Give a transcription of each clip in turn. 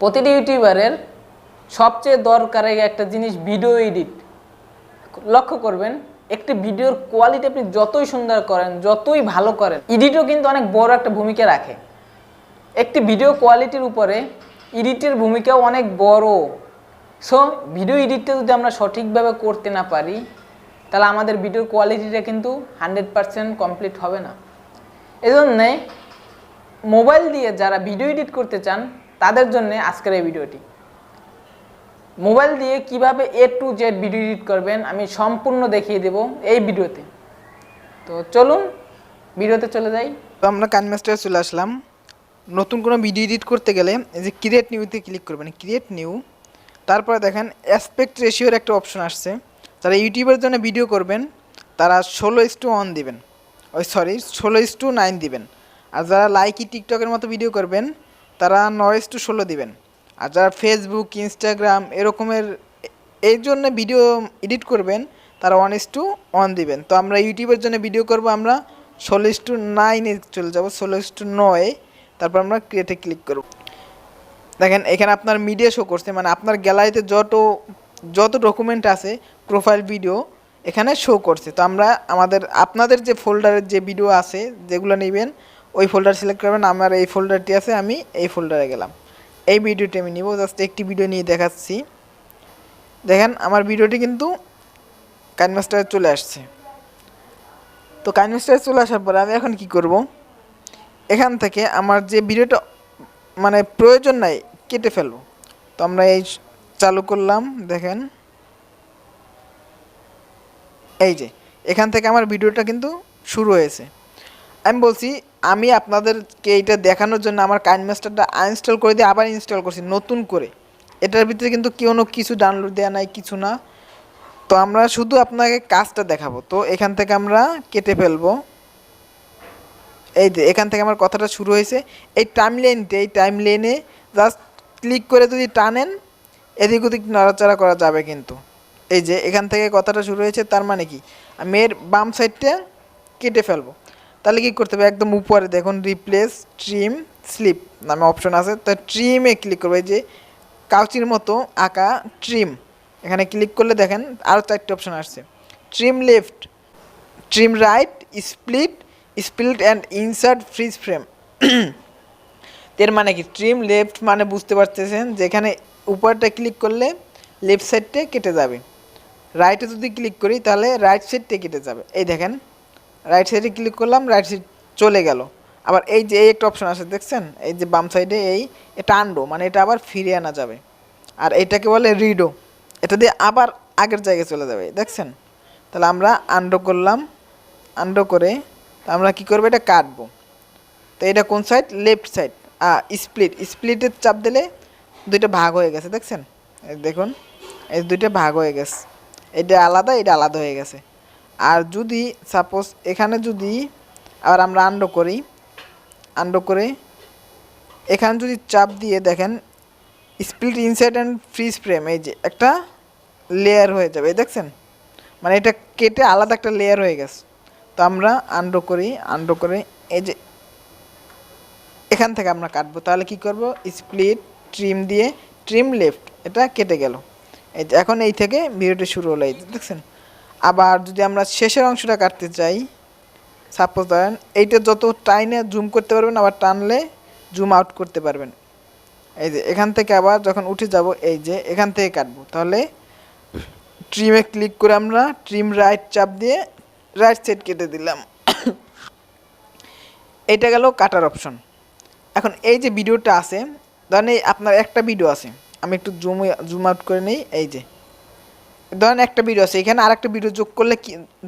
প্রতিটি ইউটিউবারের সবচেয়ে দরকারি একটা জিনিস ভিডিও এডিট। লক্ষ্য করবেন, একটি ভিডিওর কোয়ালিটি আপনি যতই সুন্দর করেন, যতই ভালো করেন, এডিটও কিন্তু অনেক বড় একটা ভূমিকা রাখে। একটি ভিডিও কোয়ালিটির উপরে এডিটের ভূমিকাও অনেক বড়। সো ভিডিও এডিটটা যদি আমরা সঠিকভাবে করতে না পারি, তাহলে আমাদের ভিডিওর কোয়ালিটিটা কিন্তু 100% কমপ্লিট হবে না। এজন্যে মোবাইল দিয়ে যারা ভিডিও এডিট করতে চান তাদের জন্য আজকের এই ভিডিওটি। মোবাইল দিয়ে কিভাবে A to Z video edit করবেন আমি সম্পূর্ণ দেখিয়ে দেব এই ভিডিওতে। তো চলুন ভিডিওতে চলে যাই। তো আমরা কাইনমাস্টারে চলে আসলাম। নতুন কোনো ভিডিও এডিট করতে গেলে এই যে ক্রিয়েট নিউতে ক্লিক করবেন, ক্রিয়েট নিউ। তারপরে দেখেন অ্যাসপেক্ট রেশিওর একটা অপশন আসছে। যারা ইউটিউবের জন্য ভিডিও করবেন তারা 16:1 দিবেন, 16:9 দিবেন। আর যারা লাইকি টিকটকের মতো ভিডিও করবেন তারা 9:16 দিবেন। আর যারা ফেসবুক ইনস্টাগ্রাম এরকমের এই জন্য ভিডিও এডিট করবেন তারা 1:1 দিবেন। তো আমরা ইউটিউবের জন্য ভিডিও করব, আমরা 16:9 চলে যাব, 16:9। তারপর আমরা ক্রিয়েটে ক্লিক করব। দেখেন এখানে আপনার মিডিয়া শো করছে, মানে আপনার গ্যালারিতে যত ডকুমেন্ট আছে প্রোফাইল ভিডিও এখানে শো করছে। তো আমরা আপনাদের যে ফোল্ডারের যে ভিডিও আছে যেগুলো নেবেন ওই ফোল্ডার সিলেক্ট করবেন। আমার এই ফোল্ডারটি আছে, আমি এই ফোল্ডারে গেলাম। এই ভিডিওটি আমি নিব, জাস্ট একটি ভিডিও নিয়ে দেখাচ্ছি। দেখেন আমার ভিডিওটি কিন্তু কাইনমাস্টারে চলে আসছে। তো কাইনমাস্টারে চলে আসার পরে আমি এখন কি করব, এখান থেকে আমার যে ভিডিওটা মানে প্রয়োজন নাই কেটে ফেলবো। তো আমরা এই চালু করলাম, দেখেন এই যে এখান থেকে আমার ভিডিওটা কিন্তু শুরু হয়েছে। আমি বলছি আমি আপনাদেরকে এইটা দেখানোর জন্য আমার কাইনমাস্টারটা আনইনস্টল করে দিয়ে আবার ইনস্টল করছি নতুন করে। এটার ভিতরে কিন্তু কোনো কিছু ডাউনলোড দেওয়া নাই, কিছু না। তো আমরা শুধু আপনাকে কাজটা দেখাবো। তো এখান থেকে আমরা কেটে ফেলবো। এই যে এখান থেকে আমার কথাটা শুরু হয়েছে। এই টাইম লাইনে জাস্ট ক্লিক করে যদি টানেন এদিক ওদিক নড়াচড়া করা যাবে কিন্তু। এই যে এখান থেকে কথাটা শুরু হয়েছে, তার মানে কি আমি এর বাম সাইডটা কেটে ফেলবো। তাহলে কী করতে হবে, একদম উপরে দেখুন রিপ্লেস ট্রিম স্লিপ নামে অপশন আছে। তো ট্রিমে ক্লিক করবো, এই যে কাউচির মতো আঁকা ট্রিম, এখানে ক্লিক করলে দেখেন আরও 4টে অপশন আসছে। Trim left, trim right, split and insert fridge frame. এর মানে কি, ট্রিম লেফট মানে বুঝতে পারতেছেন যেখানে উপরটা ক্লিক করলে লেফট সাইডটা কেটে যাবে, রাইটে যদি ক্লিক করি তাহলে রাইট সাইডটা কেটে যাবে। এই দেখেন রাইট সাইডে ক্লিক করলাম, রাইট সাইড চলে গেল। আবার এই যে এই একটা অপশন আছে দেখছেন, এই যে বাম সাইডে এটা আনডো, মানে এটা আবার ফিরিয়ে আনা যাবে। আর এটাকে বলে রিডো, এটা দিয়ে আবার আগের জায়গায় চলে যাবে, দেখছেন। তাহলে আমরা আনডো করলাম, আনডো করে আমরা কি করবো, এটা কাটবো। তো এটা কোন সাইড, লেফট সাইড। স্প্লিটের চাপ দিলে দুইটা ভাগ হয়ে গেছে, দেখছেন। দেখুন এই দুইটা ভাগ হয়ে গেছে, এটা আলাদা এটা আলাদা হয়ে গেছে। আর যদি সাপোজ এখানে যদি আবার আমরা আনডো করে এখানে যদি চাপ দিয়ে দেখেন split inside and fridge frame, এই যে একটা লেয়ার হয়ে যাবে, দেখছেন। মানে এটা কেটে আলাদা একটা লেয়ার হয়ে গেছে। তো আমরা আনডো করে এই যে এখান থেকে আমরা কাটবো। তাহলে কি করব, স্প্লিট ট্রিম দিয়ে ট্রিম লেফট, এটা কেটে গেল। এই যে এখন এই থেকে ভিডিওটি শুরু হলো, এই দেখছেন। আবার যদি আমরা শেষের অংশটা কাটতে চাই, সাপোজ ধরেন এইটা যত টাইনে জুম করতে পারবেন, আবার টানলে জুম আউট করতে পারবেন। এই যে এখান থেকে আবার যখন উঠে যাব, এই যে এখান থেকে কাটবো, তাহলে ট্রিমে ক্লিক করে আমরা ট্রিম রাইট চাপ দিয়ে রাইট সাইড কেটে দিলাম। এটা গেল কাটার অপশন। এখন এই যে ভিডিওটা আছে, ধরেন এই আপনার একটা ভিডিও আছে, আমি একটু জুম আউট করে নিই। এই যে ধরেন একটা ভিডিও আছে, এখানে আর একটা ভিডিও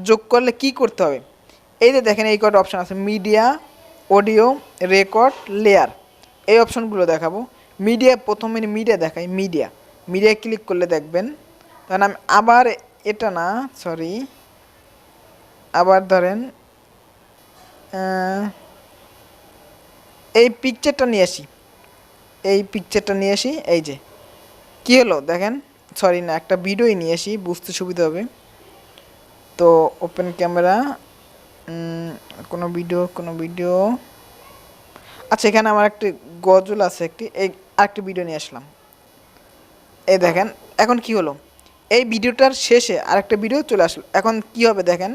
যোগ করলে কি করতে হবে, এই যে দেখেন এই কটা অপশান আছে, মিডিয়া, অডিও, রেকর্ড, লেয়ার, এই অপশনগুলো দেখাবো। প্রথমে মিডিয়া দেখাই, মিডিয়া ক্লিক করলে দেখবেন। তখন আমি আবার এটা না সরি আবার ধরেন এই পিকচারটা নিয়ে আসি, এই যে কী হলো দেখেন, সরি না একটা ভিডিওই নিয়ে আসি বুঝতে সুবিধা হবে। তো ওপেন ক্যামেরা, কোনো ভিডিও, আচ্ছা এখানে আমার একটি গজল আছে, এই আরেকটি ভিডিও নিয়ে আসলাম। এই দেখেন এখন কি হলো, এই ভিডিওটার শেষে আরেকটা ভিডিও চলে আসলো। এখন কি হবে দেখেন,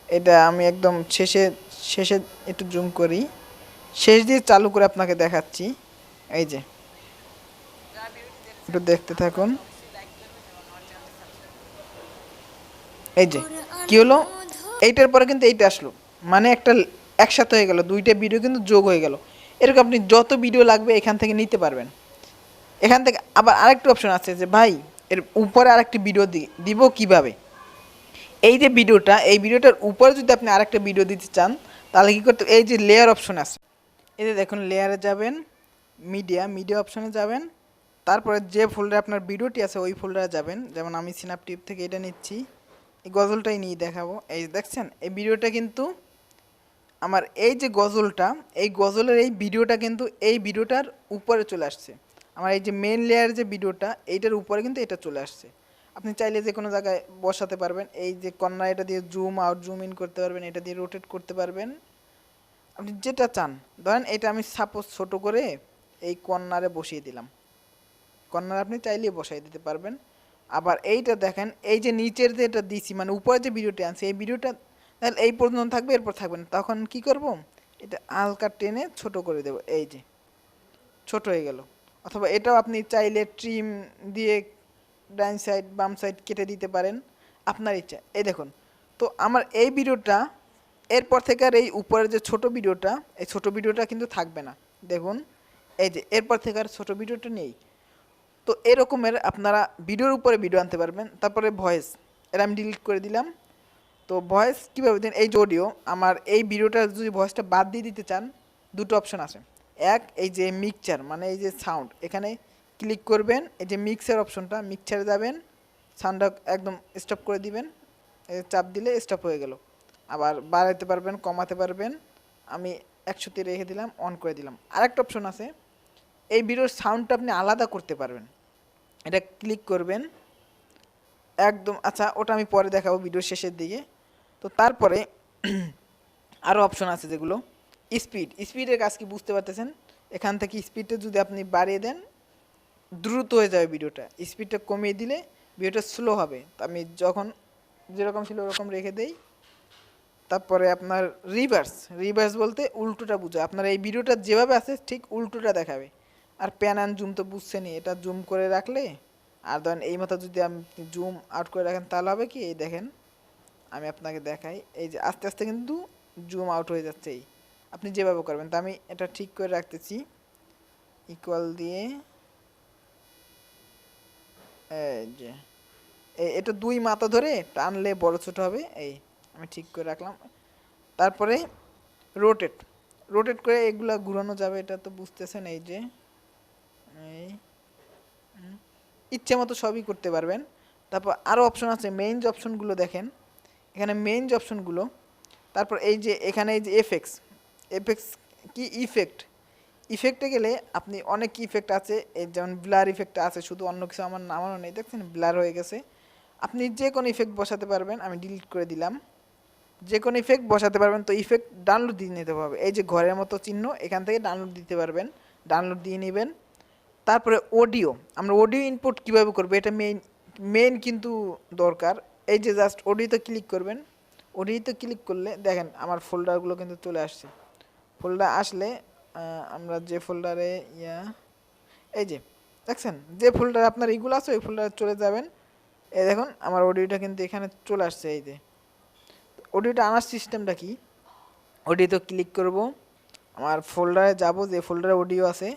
এটা আমি একদম শেষে শেষে একটু জুম করি, শেষ দিয়ে চালু করে আপনাকে দেখাচ্ছি। এই যে একটু দেখতে থাকুন। এই যে কি হলো, এইটার পরে কিন্তু এইটা আসলো, মানে একটা একসাথে হয়ে গেল, দুইটা ভিডিও কিন্তু যোগ হয়ে গেল। এরকম আপনি যত ভিডিও লাগবে এখান থেকে নিতে পারবেন। এখান থেকে আবার আরেকটা অপশন আছে যে ভাই এর উপরে আরেকটি ভিডিও দিব কিভাবে। এই যে ভিডিওটা, এই ভিডিওটার উপরে যদি আপনি আরেকটা ভিডিও দিতে চান তাহলে কী করতে, এই যে লেয়ার অপশন আছে, এই যে দেখুন লেয়ারে যাবেন, মিডিয়া অপশনে যাবেন, তারপরে যে ফোল্ডারে আপনার ভিডিওটি আছে ওই ফোল্ডারে যাবেন। যেমন আমি সিনাপটিপ থেকে এটা নিচ্ছি, এই গজলটাই নিয়ে দেখাবো। এই দেখছেন এই ভিডিওটা কিন্তু আমার, এই যে গজলটা, এই গজলের এই ভিডিওটা কিন্তু এই ভিডিওটার উপরে চলে আসছে। আমার এই যে মেন লেয়ার যে ভিডিওটা এইটার উপরে কিন্তু এটা চলে আসছে। আপনি চাইলে যে কোনো জায়গায় বসাতে পারবেন, এই যে কর্নার এটা দিয়ে জুম আউট জুম ইন করতে পারবেন, এটা দিয়ে রোটেট করতে পারবেন, আপনি যেটা চান। ধরেন এটা আমি সাপোজ ছোট করে এই কর্নারে বসিয়ে দিলাম, কর্নার আপনি চাইলেই বসাই দিতে পারবেন। আবার এইটা দেখেন, এই যে নিচের যে এটা দিছি মানে উপরে যে ভিডিওটা আনছি, এই ভিডিওটা তাহলে এই পর্যন্ত থাকবে, এরপর থাকবে না। তখন কি করব, এটা হালকা টেনে ছোট করে দেব, এই যে ছোট হয়ে গেল। অথবা এটাও আপনি চাইলে ট্রিম দিয়ে ডাইন সাইড বাম সাইড কেটে দিতে পারেন, আপনার ইচ্ছা। এই দেখুন, তো আমার এই ভিডিওটা এরপর থেকে আর এই উপরের যে ছোট ভিডিওটা, এই ছোট ভিডিওটা কিন্তু থাকবে না। দেখুন এই যে এরপর থেকে আর ছোট ভিডিওটা নেই। তো এরকমের আপনারা ভিডিওর উপরে ভিডিও আনতে পারবেন। তারপরে ভয়েস, এটা আমি ডিলিট করে দিলাম। তো ভয়েস কীভাবে দিন, এই যে অডিও, আমার এই ভিডিওটা যদি ভয়েসটা বাদ দিয়ে দিতে চান, দুটো অপশন আছে। এক, এই যে মিক্সচার মানে এই যে সাউন্ড, এখানে ক্লিক করবেন, এই যে মিক্সার অপশনটা, মিক্সচারে যাবেন, সাউন্ডটা একদম স্টপ করে দিবেন, চাপ দিলে স্টপ হয়ে গেল। আবার বাড়াতে পারবেন, কমাতে পারবেন। আমি 100তে রেখে দিলাম, অন করে দিলাম। আরেকটা অপশন আছে, এই ভিডিওর সাউন্ডটা আপনি আলাদা করতে পারবেন, এটা ক্লিক করবেন একদম। আচ্ছা ওটা আমি পরে দেখাবো ভিডিওর শেষের দিকে। তো তারপরে আরও অপশন আছে যেগুলো, স্পিডের কাজ কি বুঝতে পারতেছেন। এখান থেকে স্পিডটা যদি আপনি বাড়িয়ে দেন দ্রুত হয়ে যাবে ভিডিওটা, স্পিডটা কমিয়ে দিলে ভিডিওটা স্লো হবে। তো আমি যখন যেরকম ছিল ওরকম রেখে দেই। তারপরে আপনার রিভার্স বলতে উল্টোটা বুঝায়, আপনার এই ভিডিওটা যেভাবে আছে ঠিক উল্টোটা দেখাবে। আর প্যান অ্যান্ড জুম তো বুঝছেনই, এটা জুম করে রাখলে, আর ধরেন এই মতো যদি আপনি জুম আউট করে রাখেন তাহলে হবে কি, এই দেখেন আমি আপনাকে দেখাই, এই যে আস্তে আস্তে কিন্তু জুম আউট হয়ে যাচ্ছে। এই আপনি যেভাবে করবেন, তো আমি এটা ঠিক করে রাখতেছি ইকুয়াল দিয়ে, এই যে এটা দুই মাথা ধরে টানলে বড় ছোট হবে, এই আমি ঠিক করে রাখলাম। তারপরে রোটেট করে এগুলা ঘুরানো যাবে, এটা তো বুঝতেছেন। এই যে এই ইচ্ছে মতো সবই করতে পারবেন। তারপর আরও অপশন আছে, মেইন যে অপশনগুলো দেখেন, এখানে মেইন যে অপশনগুলো। তারপর এই যে এখানে এই যে এফেক্টস কি ইফেক্টে গেলে আপনি অনেক ইফেক্ট আছে, এই যেমন ব্লার ইফেক্ট আছে, শুধু অন্য কিছু আমার নামানো নেই, দেখছেন ব্লার হয়ে গেছে। আপনি যে কোনো ইফেক্ট বসাতে পারবেন, আমি ডিলিট করে দিলাম। যে কোনো ইফেক্ট বসাতে পারবেন। তো ইফেক্ট ডাউনলোড দিয়ে নিতে হবে, এই যে ঘরের মতো চিহ্ন, এখান থেকে ডাউনলোড দিতে পারবেন, ডাউনলোড দিয়ে নেবেন। তারপরে আমরা অডিও ইনপুট কীভাবে করবো, এটা মেইন কিন্তু দরকার। এই যে জাস্ট অডিওতে ক্লিক করবেন, অডিওতে ক্লিক করলে দেখেন আমার ফোল্ডারগুলো কিন্তু চলে আসছে। ফোল্ডার আসলে আমরা যে ফোল্ডারে এই যে দেখছেন যে ফোল্ডারে আপনার এইগুলো আছে ওই ফোল্ডারে চলে যাবেন। এই দেখুন আমার অডিওটা কিন্তু এখানে চলে আসছে। এই যে অডিওটা আনার সিস্টেমটা কি, অডিওতে ক্লিক করব, আমার ফোল্ডারে যাব, যে ফোল্ডারে অডিও আছে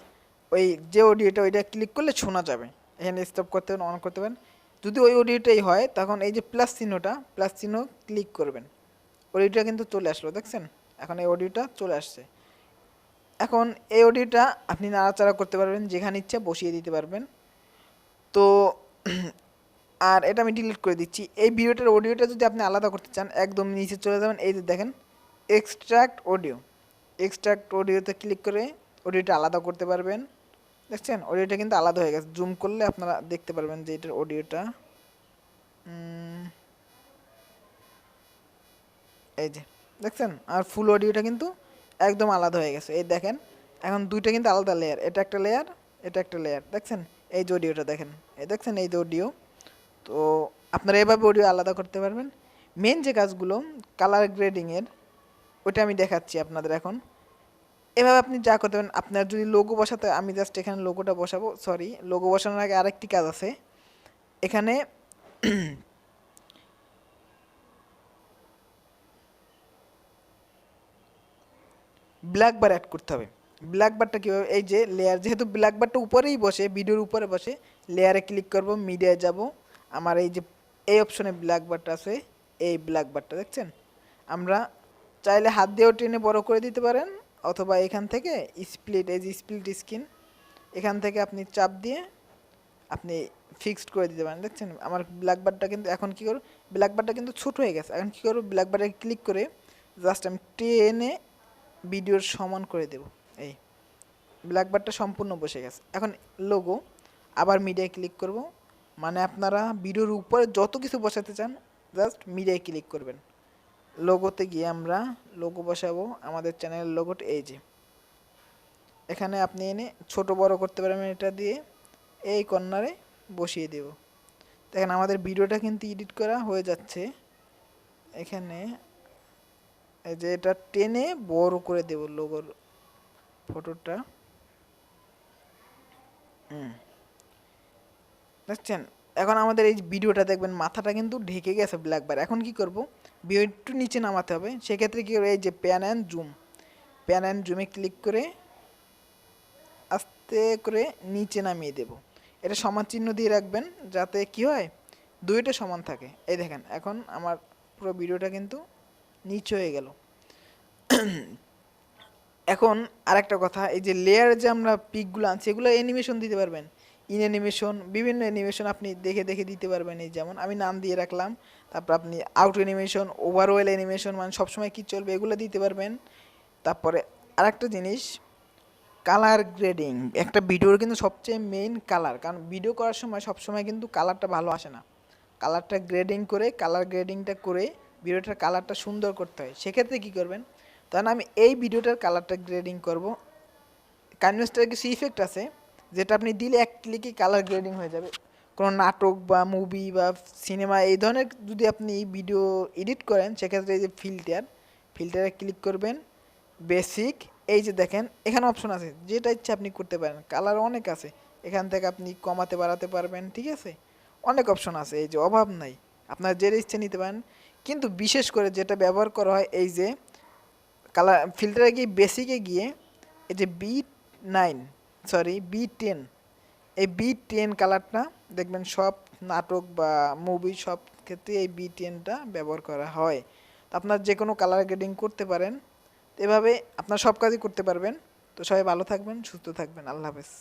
ওই যে অডিওটা, ওইটা ক্লিক করলে শোনা যাবে। এখানে স্টপ করতে পারেন, অন করতে পারেন। যদি ওই অডিওটাই হয় তখন এই যে প্লাস চিহ্ন ক্লিক করবেন, অডিওটা কিন্তু চলে আসলো, দেখছেন এখন এই অডিওটা চলে আসছে। এখন এই অডিওটা আপনি নাড়াচাড়া করতে পারবেন, যেখানে ইচ্ছা বসিয়ে দিতে পারবেন। তো আর এটা আমি ডিলিট করে দিচ্ছি। এই ভিডিওটার অডিওটা যদি আপনি আলাদা করতে চান একদম নিচে চলে যাবেন, এই যে দেখেন এক্সট্রাক্ট অডিওতে ক্লিক করে অডিওটা আলাদা করতে পারবেন। দেখছেন অডিওটা কিন্তু আলাদা হয়ে গেছে, জুম করলে আপনারা দেখতে পারবেন যে এটার অডিওটা এই যে দেখছেন, আর ফুল অডিওটা কিন্তু একদম আলাদা হয়ে গেছে। এই দেখেন এখন দুইটা কিন্তু আলাদা লেয়ার, এটা একটা লেয়ার, এটা একটা লেয়ার, দেখছেন? এই যে অডিওটা দেখেন, এই দেখছেন এই যে অডিও। তো আপনারা এভাবে অডিও আলাদা করতে পারবেন। মেন যে কাজগুলো কালার গ্রেডিংয়ের, ওইটা আমি দেখাচ্ছি আপনাদের এখন। এভাবে আপনি যা করতে পারেন, আপনার যদি লোগো বসাতে, আমি জাস্ট এখানে লোগোটা বসাবো, সরি লোগো বসানোর আগে আরেকটি কাজ আছে এখানে। ব্ল্যাক বার অ্যাড করতে হবে। ব্ল্যাক বারটা কীভাবে, এই যে লেয়ার, যেহেতু ব্ল্যাক বারটা উপরেই বসে, ভিডিওর উপরে বসে, লেয়ারে ক্লিক করব, মিডিয়ায় যাব, আমার এই যে এই অপশনে ব্ল্যাক বারটা আছে, এই ব্ল্যাক বারটা দেখছেন? আমরা চাইলে হাত দিয়েও টেনে বড় করে দিতে পারেন, অথবা এখান থেকে স্প্লিট, এই যে স্প্লিট স্ক্রিন, এখান থেকে আপনি চাপ দিয়ে আপনি ফিক্সড করে দিতে পারেন। দেখছেন আমার ব্ল্যাক বারটা কিন্তু এখন কী করব, ব্ল্যাক বারটা কিন্তু ছোট হয়ে গেছে। এখন কী করব, ব্ল্যাক বারে ক্লিক করে জাস্ট আমি টেনে ভিডিওর সমান করে দেব। এই ব্ল্যাক বারটা সম্পূর্ণ বসে গেছে। এখন লোগো, আবার মিডিয়ায় ক্লিক করব, মানে আপনারা ভিডিওর উপরে যত কিছু বসাতে চান জাস্ট মিডিয়ায় ক্লিক করবেন। লোগোতে গিয়ে আমরা লোগো বসাবো, আমাদের চ্যানেলের লোগোটা এই যে, এখানে আপনি এনে ছোট বড় করতে পারবেন, এটা দিয়ে এই কর্নারে বসিয়ে দেব। দেখেন আমাদের ভিডিওটা কিন্তু এডিট করা হয়ে যাচ্ছে। এখানে এই যে এটা টেনে বড় করে দেব লোগোর ফটোটা। দেখছেন? এখন আমাদের এই ভিডিওটা দেখবেন মাথাটা কিন্তু ঢেকে গেছে ব্ল্যাক বার। এখন কি করব, ভিডিও একটু নিচে নামাতে হবে। সেক্ষেত্রে কী করবো, এই যে pan and zoom, pan and জুমে ক্লিক করে আস্তে করে নিচে নামিয়ে দেব। এটা সমান চিহ্ন দিয়ে রাখবেন যাতে কি হয়, দুইটা সমান থাকে। এই দেখেন এখন আমার পুরো ভিডিওটা কিন্তু নিচে হয়ে গেল। এখন আরেকটা কথা, এই যে লেয়ারে যে আমরা পিকগুলো আনছি, এগুলো অ্যানিমেশন দিতে পারবেন। ইন অ্যানিমেশন, বিভিন্ন অ্যানিমেশন আপনি দেখে দেখে দিতে পারবেন। এই যেমন আমি নাম দিয়ে রাখলাম, তারপর আপনি আউট অ্যানিমেশন, ওভারঅল অ্যানিমেশন, মানে সবসময় কী চলবে এগুলো দিতে পারবেন। তারপরে আরেকটা জিনিস, কালার গ্রেডিং। একটা ভিডিওর কিন্তু সবচেয়ে মেইন কালার, কারণ ভিডিও করার সময় সবসময় কিন্তু কালারটা ভালো আসে না। কালারটা গ্রেডিং করে, কালার গ্রেডিংটা করে ভিডিওটার কালারটা সুন্দর করতে হয়। সেক্ষেত্রে কী করবেন, তখন আমি এই ভিডিওটার কালারটা গ্রেডিং করব। কাইনমাস্টারের কিছু ইফেক্ট আছে যেটা আপনি দিলে এক ক্লিকে কালার গ্রেডিং হয়ে যাবে। কোনো নাটক বা মুভি বা সিনেমা এই ধরনের যদি আপনি ভিডিও এডিট করেন, সেক্ষেত্রে এই যে ফিল্টারে ক্লিক করবেন, বেসিক, এই যে দেখেন এখানে অপশন আছে, যেটা ইচ্ছা আপনি করতে পারেন। কালার অনেক আছে, এখান থেকে আপনি কমাতে বাড়াতে পারবেন, ঠিক আছে? অনেক অপশন আছে, এই যে অভাব নাই, আপনার যেটা ইচ্ছে নিতে পারেন। কিন্তু বিশেষ করে যেটা ব্যবহার করা হয়, এই যে কালার ফিল্টারে গিয়ে বেসিকে গিয়ে এই যে B10, এই B10 কালারটা দেখবেন সব নাটক বা মুভি সব ক্ষেত্রে এই B10টা ব্যবহার করা হয়। তো আপনার যে কোনো কালার গ্রেডিং করতে পারেন, এভাবে আপনার সব কাজই করতে পারবেন। তো সবাই ভালো থাকবেন, সুস্থ থাকবেন, আল্লাহ হাফেজ।